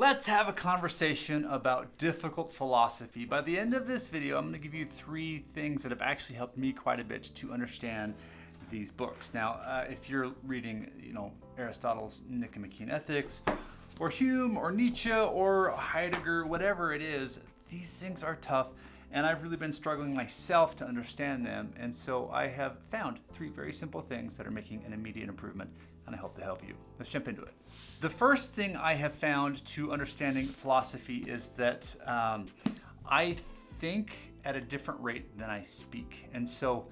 Let's have a conversation about difficult philosophy. By the end of this video, I'm going to give you 3 things that have actually helped me quite a bit to understand these books. Now, if you're reading, Aristotle's Nicomachean Ethics, or Hume, or Nietzsche, or Heidegger, whatever it is, these things are tough, and I've really been struggling myself to understand them. And so I have found 3 very simple things that are making an immediate improvement, and I hope to help you. Let's jump into it. The first thing I have found to understanding philosophy is that I think at a different rate than I speak. And so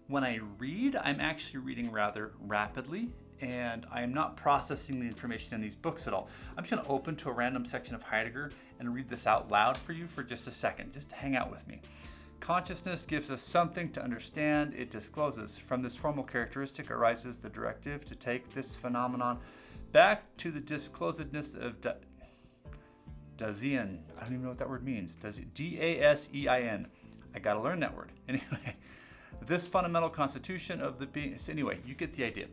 when I read, I'm actually reading rather rapidly, and I am not processing the information in these books at all. I'm just going to open to a random section of Heidegger and read this out loud for you for just a second. Just hang out with me. Consciousness gives us something to understand. It discloses. From this formal characteristic arises the directive to take this phenomenon back to the disclosedness of Dasein. I don't even know what that word means. D-A-S-E-I-N. I got to learn that word. Anyway, this fundamental constitution of the being. So anyway, you get the idea.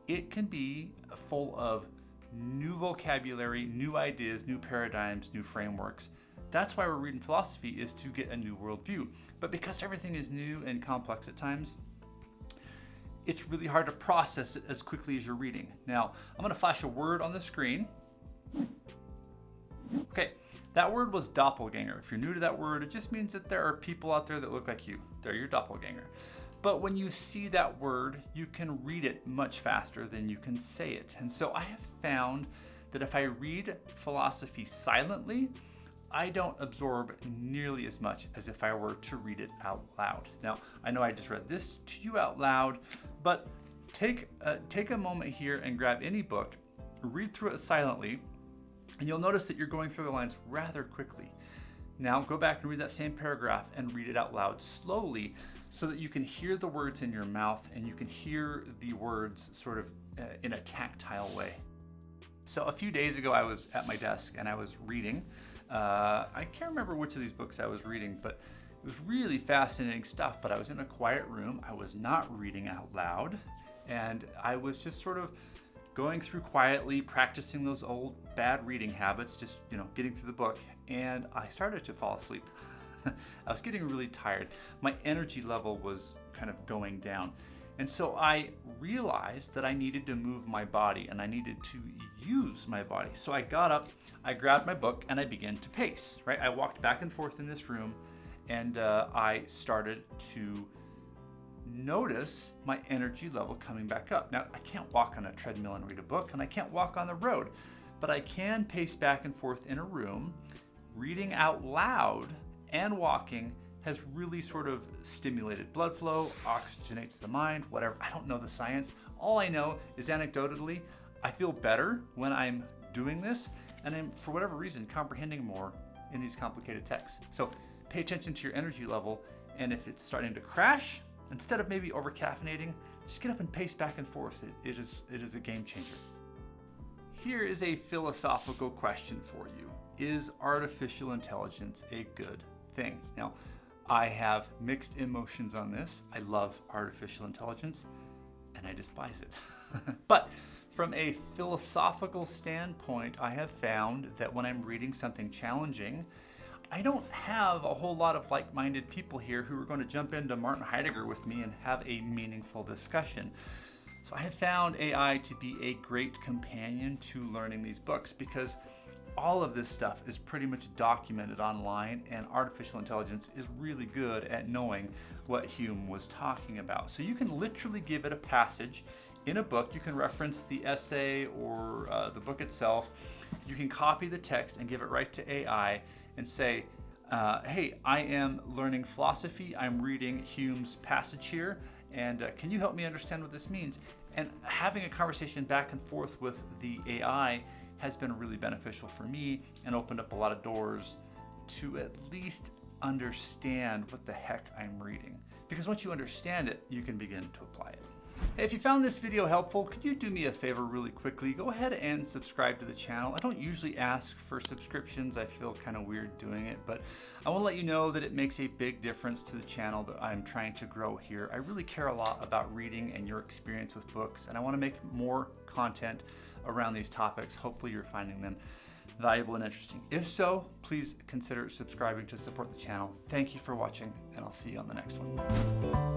It can be full of new vocabulary, new ideas, new paradigms, new frameworks. That's why we're reading philosophy, is to get a new worldview. But because everything is new and complex at times, it's really hard to process it as quickly as you're reading. Now, I'm going to flash a word on the screen. Okay, that word was doppelganger. If you're new to that word, it just means that there are people out there that look like you. They're your doppelganger. But when you see that word, you can read it much faster than you can say it. And so I have found that if I read philosophy silently, I don't absorb nearly as much as if I were to read it out loud. Now, I know I just read this to you out loud, but take a moment here and grab any book, read through it silently, and you'll notice that you're going through the lines rather quickly. Now go back and read that same paragraph and read it out loud slowly so that you can hear the words in your mouth and you can hear the words sort of in a tactile way. So a few days ago, I was at my desk and I was reading. I can't remember which of these books I was reading, but it was really fascinating stuff. But I was in a quiet room. I was not reading out loud, and I was just sort of going through quietly, practicing those old bad reading habits, just, getting through the book. And I started to fall asleep. I was getting really tired. My energy level was kind of going down. And so I realized that I needed to move my body and I needed to use my body. So I got up, I grabbed my book, and I began to pace, right? I walked back and forth in this room, and I started to notice my energy level coming back up. Now, I can't walk on a treadmill and read a book, and I can't walk on the road, but I can pace back and forth in a room. Reading out loud and walking has really sort of stimulated blood flow, oxygenates the mind, whatever. I don't know the science. All I know is anecdotally, I feel better when I'm doing this, and I'm, for whatever reason, comprehending more in these complicated texts. So pay attention to your energy level, and if it's starting to crash, instead of maybe over-caffeinating, just get up and pace back and forth. It is a game changer. Here is a philosophical question for you. Is artificial intelligence a good thing? Now, I have mixed emotions on this. I love artificial intelligence, and I despise it. But from a philosophical standpoint, I have found that when I'm reading something challenging, I don't have a whole lot of like-minded people here who are going to jump into Martin Heidegger with me and have a meaningful discussion. So I have found AI to be a great companion to learning these books, because all of this stuff is pretty much documented online, and artificial intelligence is really good at knowing what Hume was talking about. So you can literally give it a passage in a book. You can reference the essay or the book itself. You can copy the text and give it right to AI and say, hey, I am learning philosophy. I'm reading Hume's passage here, and can you help me understand what this means? And having a conversation back and forth with the AI has been really beneficial for me and opened up a lot of doors to at least understand what the heck I'm reading. Because once you understand it, you can begin to apply it. Hey, if you found this video helpful, could you do me a favor really quickly? Go ahead and subscribe to the channel. I don't usually ask for subscriptions. I feel kind of weird doing it, but I want to let you know that it makes a big difference to the channel that I'm trying to grow here. I really care a lot about reading and your experience with books, and I want to make more content around these topics. Hopefully you're finding them valuable and interesting? If so, please consider subscribing to support the channel. Thank you for watching, and I'll see you on the next one.